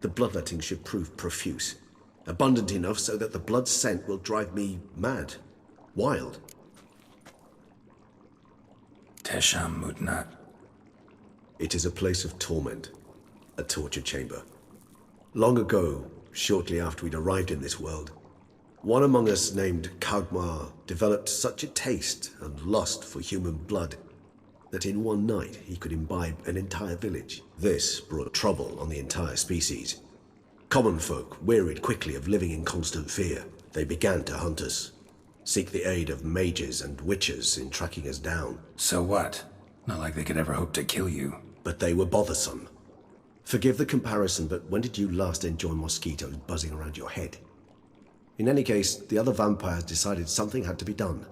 The bloodletting should prove profuse. Abundant enough so that the blood scent will drive me mad. Wild. Tesham Mutna. It is a place of torment. A torture chamber. Long ago, shortly after we'd arrived in this world, one among us named Kagmar developed such a taste and lust for human blood that in one night he could imbibe an entire village. This brought trouble on the entire species. Common folk wearied quickly of living in constant fear. They began to hunt us, seek the aid of mages and witches in tracking us down. So what? Not like they could ever hope to kill you. But they were bothersome. Forgive the comparison, but when did you last enjoy mosquitoes buzzing around your head? In any case, the other vampires decided something had to be done.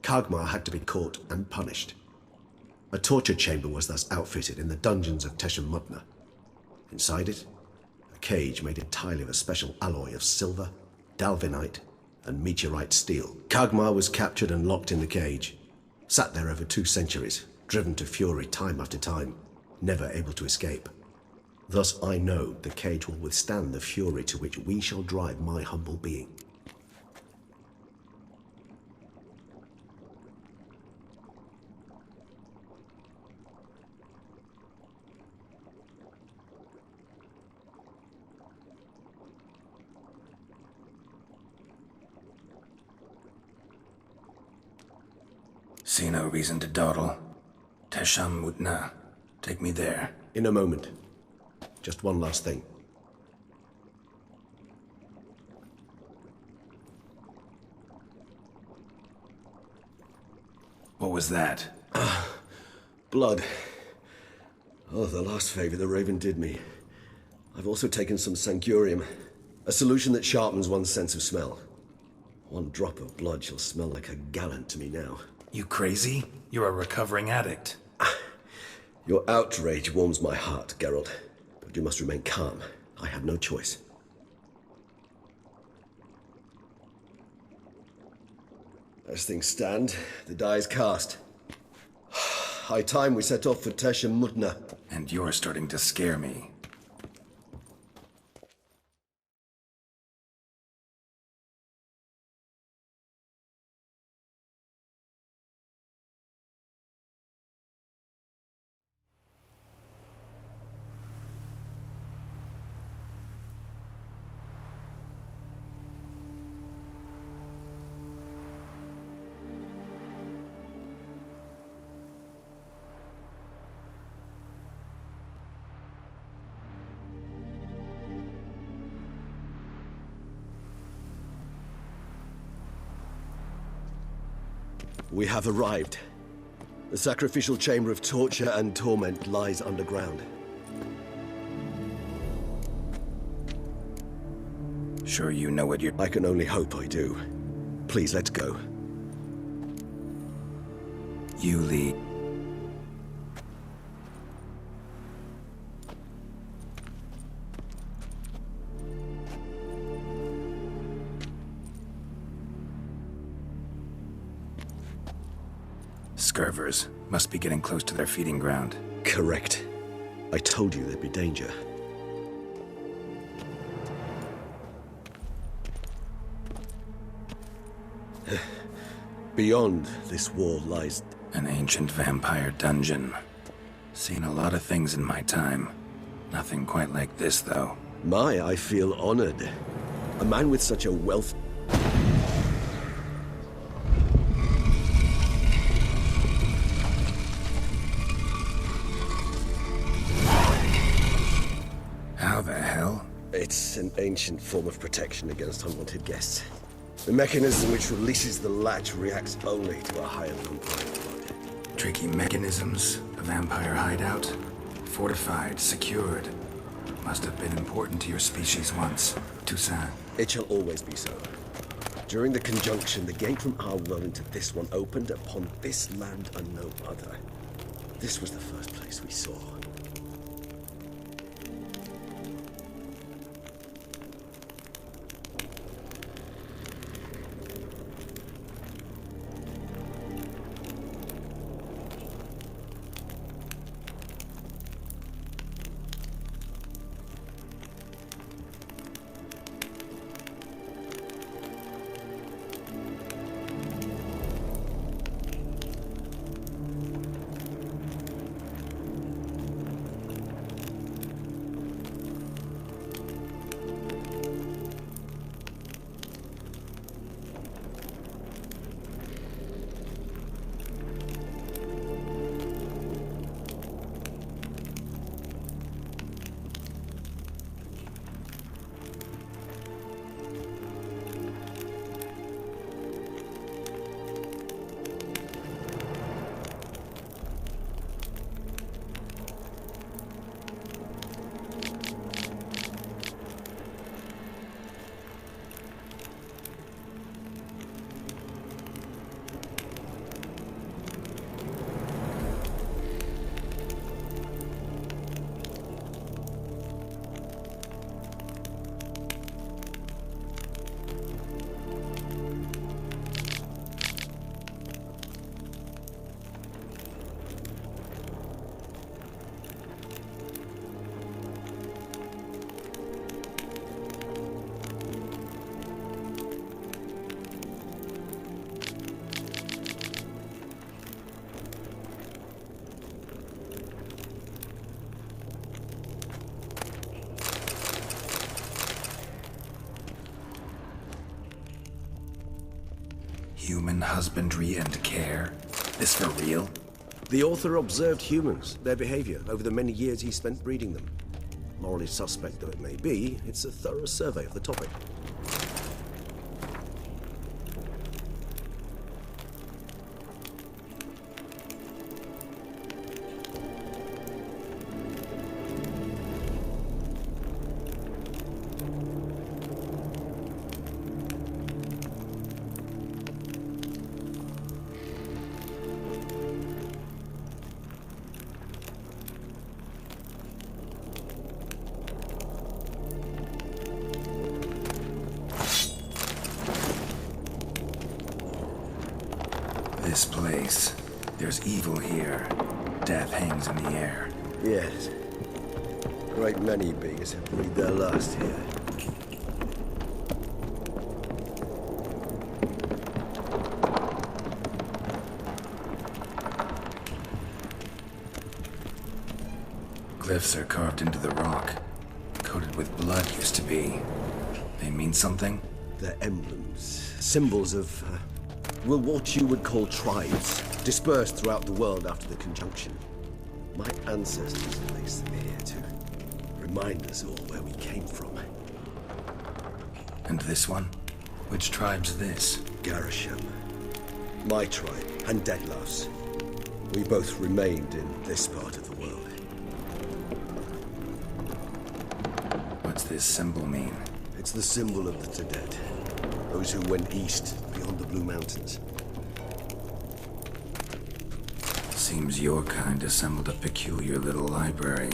Kagmar had to be caught and punished. A torture chamber was thus outfitted in the dungeons of Tesham Mutna. Inside it, a cage made entirely of a special alloy of silver, dalvinite, and meteorite steel. Kagmar was captured and locked in the cage. Sat there over 2 centuries, driven to fury time after time, never able to escape. Thus I know the cage will withstand the fury to which we shall drive my humble being. See no reason to dawdle. Tesham Mutna. Take me there. In a moment. Just one last thing. What was that? Blood. Oh, the last favor the Raven did me. I've also taken some Sangurium, a solution that sharpens one's sense of smell. One drop of blood shall smell like a gallon to me now. You crazy? You're a recovering addict. Your outrage warms my heart, Geralt. But you must remain calm. I have no choice. As things stand, the die is cast. High time we set off for Tesham Mutna. And you're starting to scare me. We have arrived. The sacrificial chamber of torture and torment lies underground. Sure you know what you're... I can only hope I do. Please, let's go. You lead. Scurvers must be getting close to their feeding ground. Correct. I told you there'd be danger. Beyond this wall lies... An ancient vampire dungeon. Seen a lot of things in my time. Nothing quite like this, though. I feel honored. A man with such a wealth... How the hell? It's an ancient form of protection against unwanted guests. The mechanism which releases the latch reacts only to a higher vampire blood. Tricky mechanisms, a vampire hideout. Fortified, secured. Must have been important to your species once, Toussaint. It shall always be so. During the conjunction, the gate from our world into this one opened upon this land and no other. This was the first place we saw. Human husbandry and care? This for real? The author observed humans, their behavior, over the many years he spent breeding them. Morally suspect though it may be, it's a thorough survey of the topic. This place. There's evil here. Death hangs in the air. Yes. A great many beings have breathed their last here. Glyphs are carved into the rock. Coated with blood used to be. They mean something? They're emblems, symbols of, what you would call tribes, dispersed throughout the world after the conjunction. My ancestors placed them here to remind us all where we came from. And this one? Which tribe's this? Garisham. My tribe, and Detlef's. We both remained in this part of the world. What's this symbol mean? It's the symbol of the Dead. Those who went east, beyond the Blue Mountains. Seems your kind assembled a peculiar little library.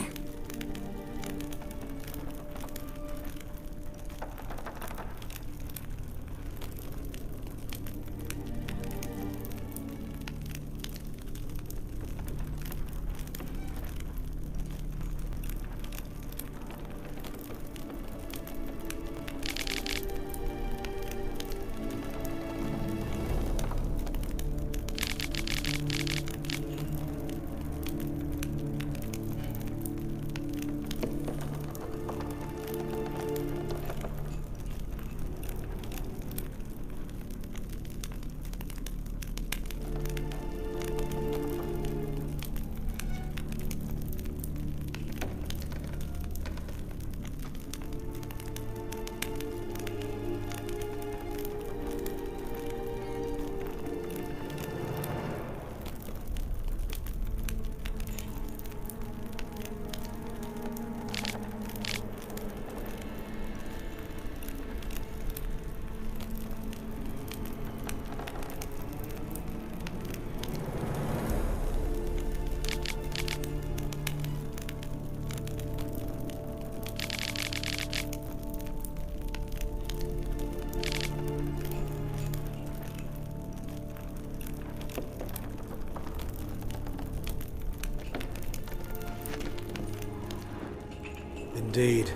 Indeed,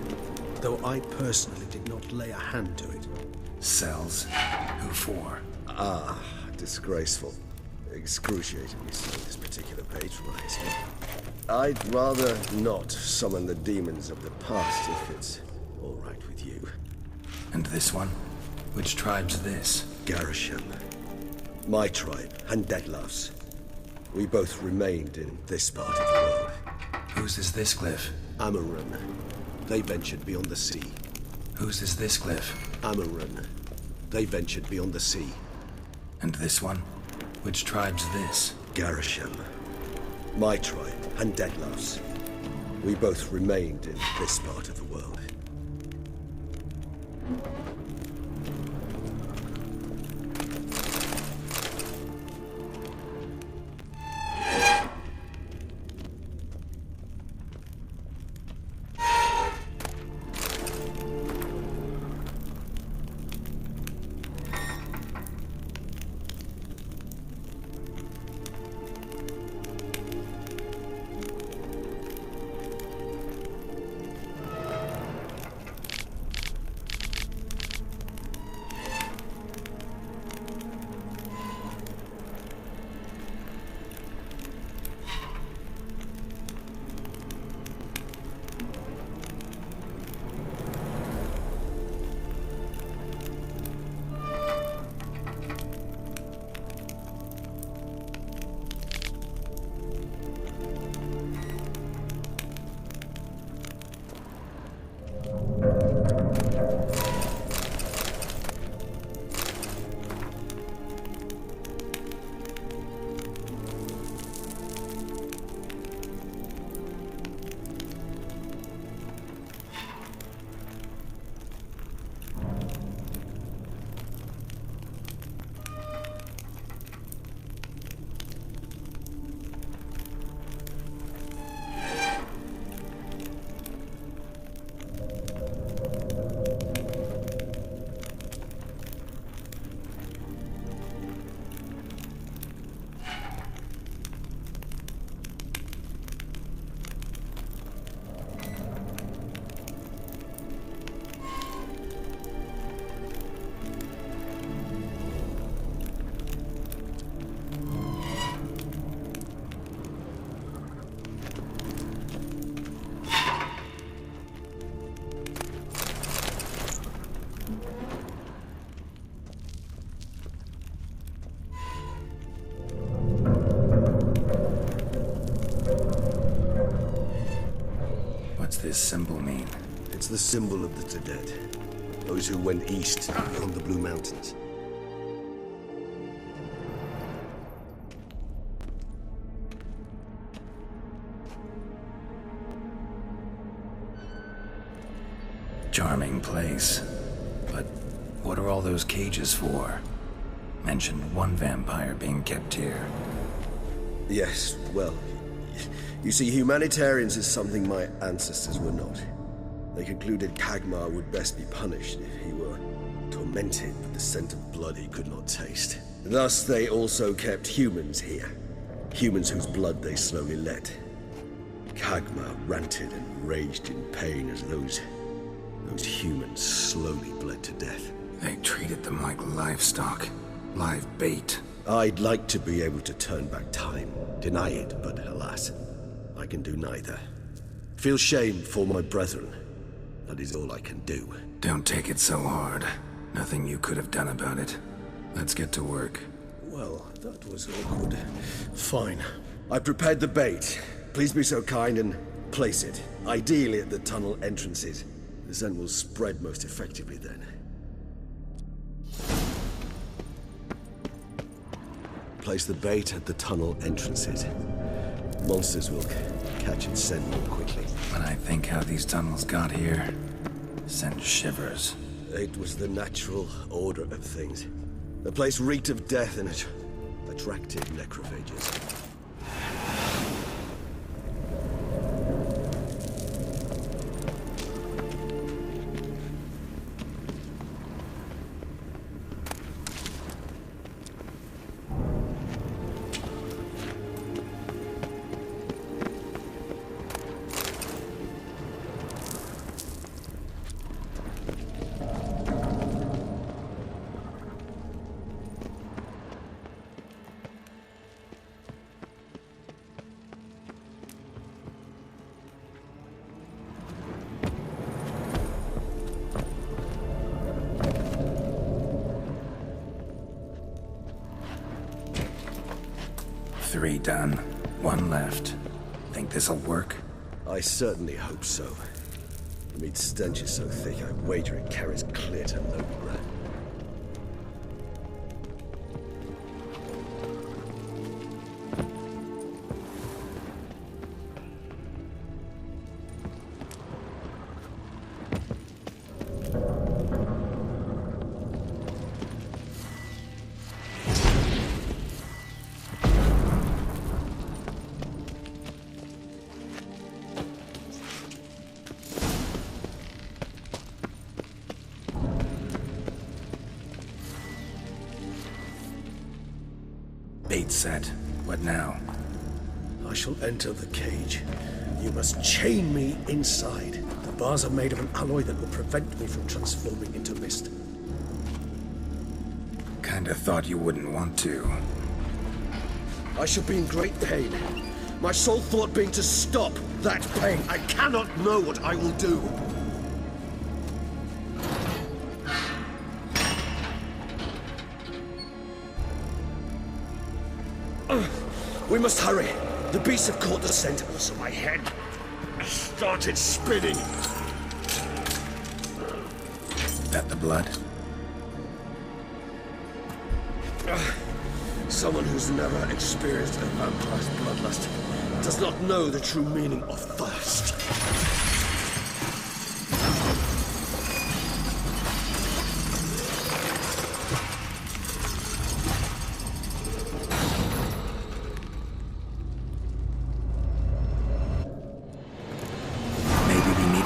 though I personally did not lay a hand to it. Cells? Who for? Ah, disgraceful. Excruciatingly so, this particular page from my history. I'd rather not summon the demons of the past if it's all right with you. And this one? Which tribe's this? Garisham. My tribe, and Detlef's. We both remained in this part of the world. Whose is this glyph? Amaran. They ventured beyond the sea. Whose is this glyph? Amaran. They ventured beyond the sea. And this one? Which tribe's this? Garisham. My tribe, and Detlef's. We both remained in this part of the world. What's this symbol mean? It's the symbol of the dead. Those who went east beyond the Blue Mountains. Charming place. But what are all those cages for? Mentioned one vampire being kept here. Yes, well, you see, humanitarians is something my ancestors were not. They concluded Kagmar would best be punished if he were tormented with the scent of blood he could not taste. Thus, they also kept humans here. Humans whose blood they slowly let. Kagmar ranted and raged in pain as those humans slowly bled to death. They treated them like livestock. Live bait. I'd like to be able to turn back time, deny it, but alas, I can do neither. Feel shame for my brethren. That is all I can do. Don't take it so hard. Nothing you could have done about it. Let's get to work. Well, that was awkward. Fine. I prepared the bait. Please be so kind and place it. Ideally at the tunnel entrances. The scent will spread most effectively then. Place the bait at the tunnel entrances. Monsters will catch its scent more quickly. When I think how these tunnels got here, send shivers. It was the natural order of things. The place reeked of death and it attracted necrophages. Three done. One left. Think this'll work? I certainly hope so. The meat stench is so thick, I wager it carries clear to Novigrad. Bait set. What now? I shall enter the cage. You must chain me inside. The bars are made of an alloy that will prevent me from transforming into mist. Kinda thought you wouldn't want to. I shall be in great pain. My sole thought being to stop that pain. I cannot know what I will do. We must hurry. The beasts have caught the scent, so my head started spinning. That the blood? Someone who's never experienced a vampire's bloodlust does not know the true meaning of thirst.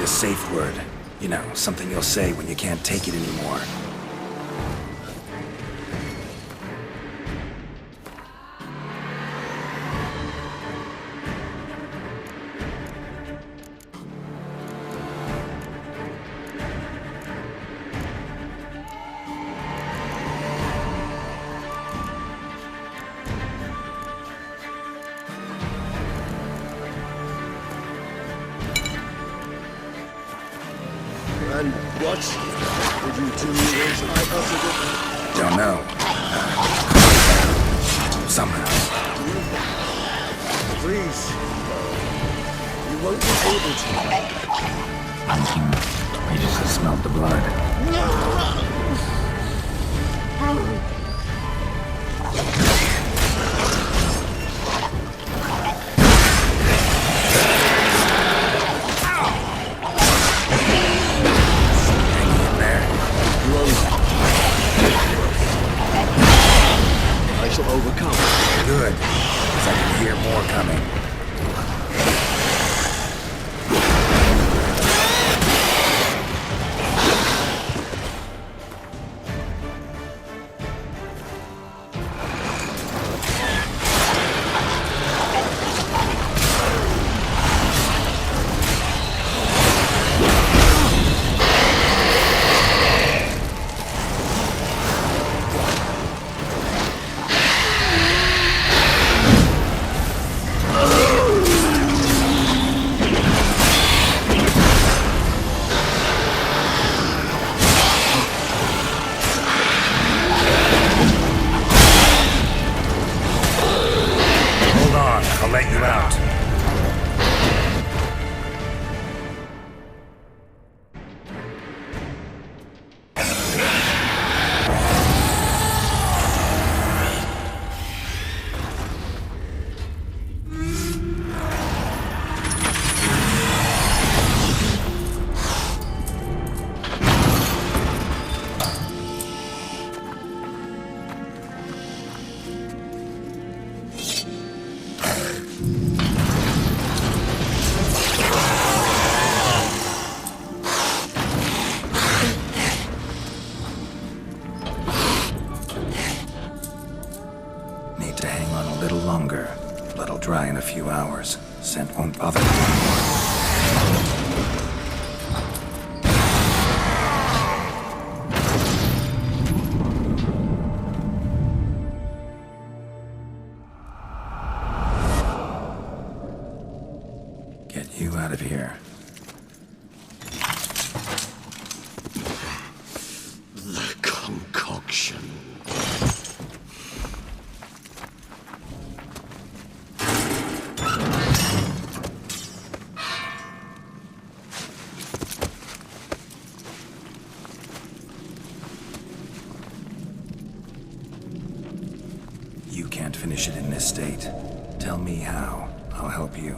Safe word. You know, something you'll say when you can't take it anymore. And What? Did you do as I uttered it? Don't know. Somehow. Please. You won't be able to. I just smelled the blood. I shall overcome. Good, because I can hear more coming. I'll let you out. Need to hang on a little longer. Blood'll dry in a few hours. Scent won't bother me anymore. Get you out of here. The concoction. You can't finish it in this state. Tell me how. I'll help you.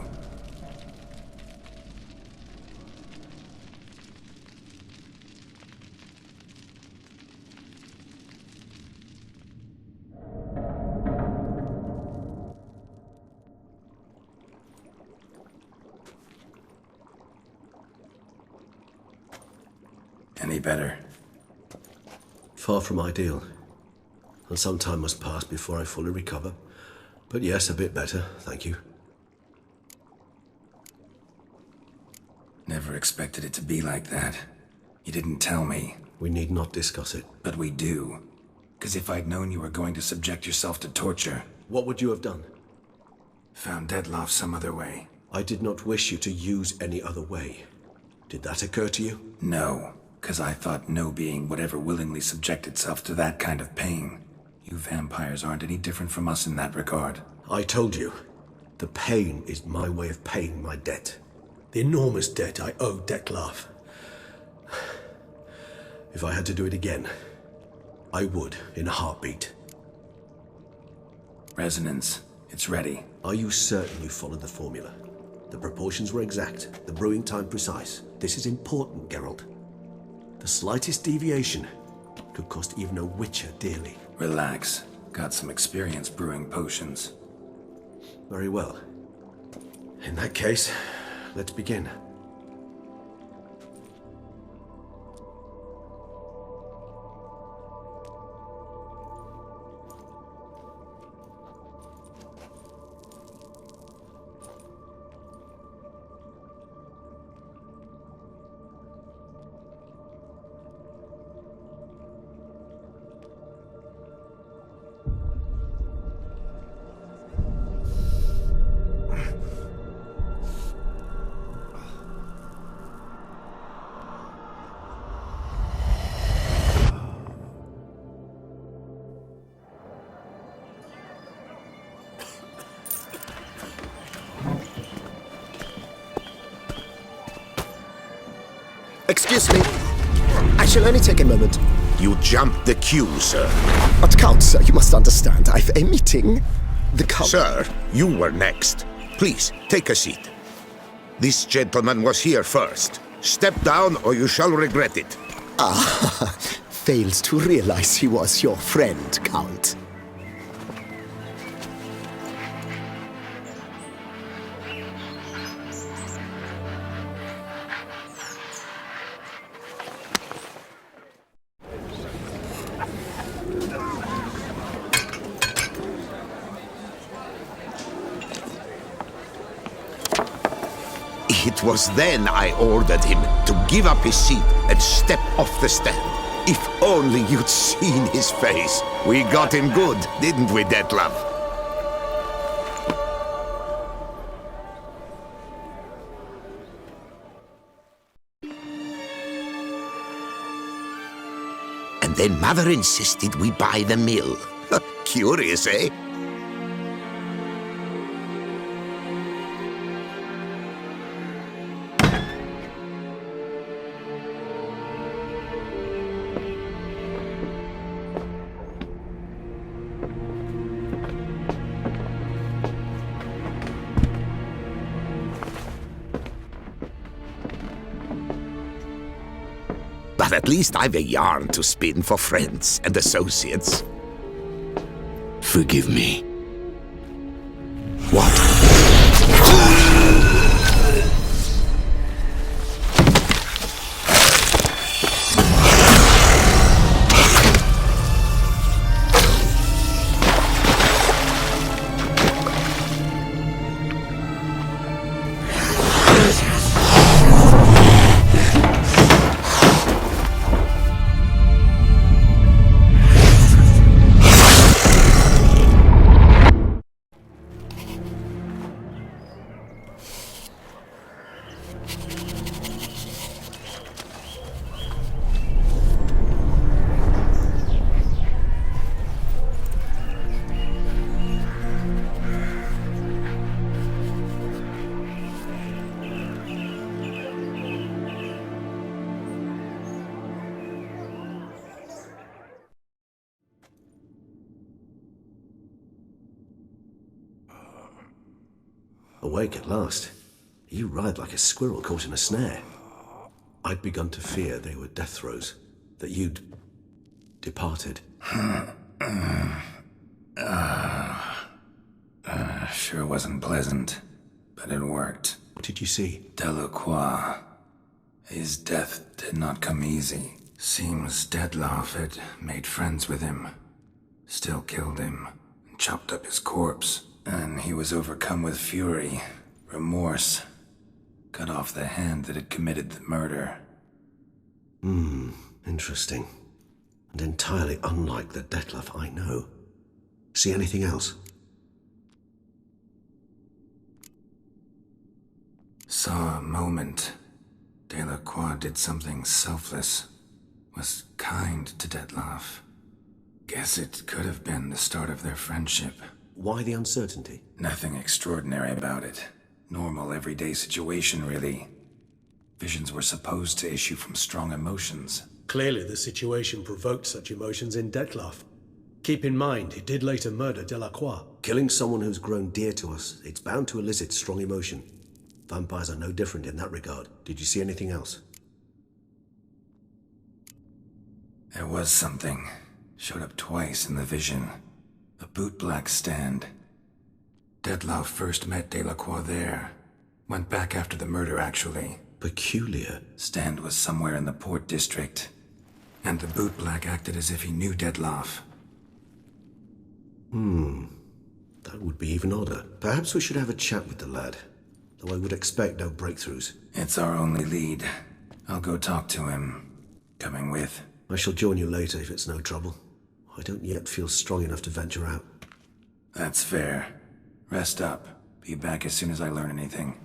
Any better? Far from ideal. And some time must pass before I fully recover. But yes, a bit better, thank you. Never expected it to be like that. You didn't tell me. We need not discuss it. But we do. Because if I'd known you were going to subject yourself to torture... What would you have done? Found Deadloff some other way. I did not wish you to use any other way. Did that occur to you? No, because I thought no being would ever willingly subject itself to that kind of pain. You vampires aren't any different from us in that regard. I told you. The pain is my way of paying my debt. The enormous debt I owe Dettlaff. If I had to do it again, I would in a heartbeat. Resonance. It's ready. Are you certain you followed the formula? The proportions were exact, the brewing time precise. This is important, Geralt. The slightest deviation could cost even a witcher dearly. Relax. Got some experience brewing potions. Very well. In that case, let's begin. Excuse me. I shall only take a moment. You jumped the queue, sir. But Count, sir, you must understand. I've a meeting. The Count... Sir, you were next. Please, take a seat. This gentleman was here first. Step down or you shall regret it. Ah, failed to realize he was your friend, Count. It was then I ordered him to give up his seat and step off the stand. If only you'd seen his face. We got him good, didn't we, Detlef? And then Mother insisted we buy the mill. Curious, eh? But at least I've a yarn to spin for friends and associates. Forgive me. What? Awake at last. You writhed like a squirrel caught in a snare. I'd begun to fear they were death throes, that you'd departed. Sure wasn't pleasant, but it worked. What did you see? Delacroix. His death did not come easy. Seems Detlef had made friends with him. Still killed him, and chopped up his corpse. And he was overcome with fury, remorse. Cut off the hand that had committed the murder. Interesting. And entirely unlike the Detlef I know. See anything else? Saw a moment. Delacroix did something selfless. Was kind to Detlef. Guess it could have been the start of their friendship. Why the uncertainty? Nothing extraordinary about it. Normal, everyday situation, really. Visions were supposed to issue from strong emotions. Clearly the situation provoked such emotions in Detlef. Keep in mind, he did later murder Delacroix. Killing someone who's grown dear to us, it's bound to elicit strong emotion. Vampires are no different in that regard. Did you see anything else? There was something. Showed up twice in the vision. A bootblack stand. Detlef first met Delacroix there. Went back after the murder, actually. Peculiar. Stand was somewhere in the Port District. And the bootblack acted as if he knew Detlef. That would be even odder. Perhaps we should have a chat with the lad. Though I would expect no breakthroughs. It's our only lead. I'll go talk to him. Coming with. I shall join you later if it's no trouble. I don't yet feel strong enough to venture out. That's fair. Rest up. Be back as soon as I learn anything.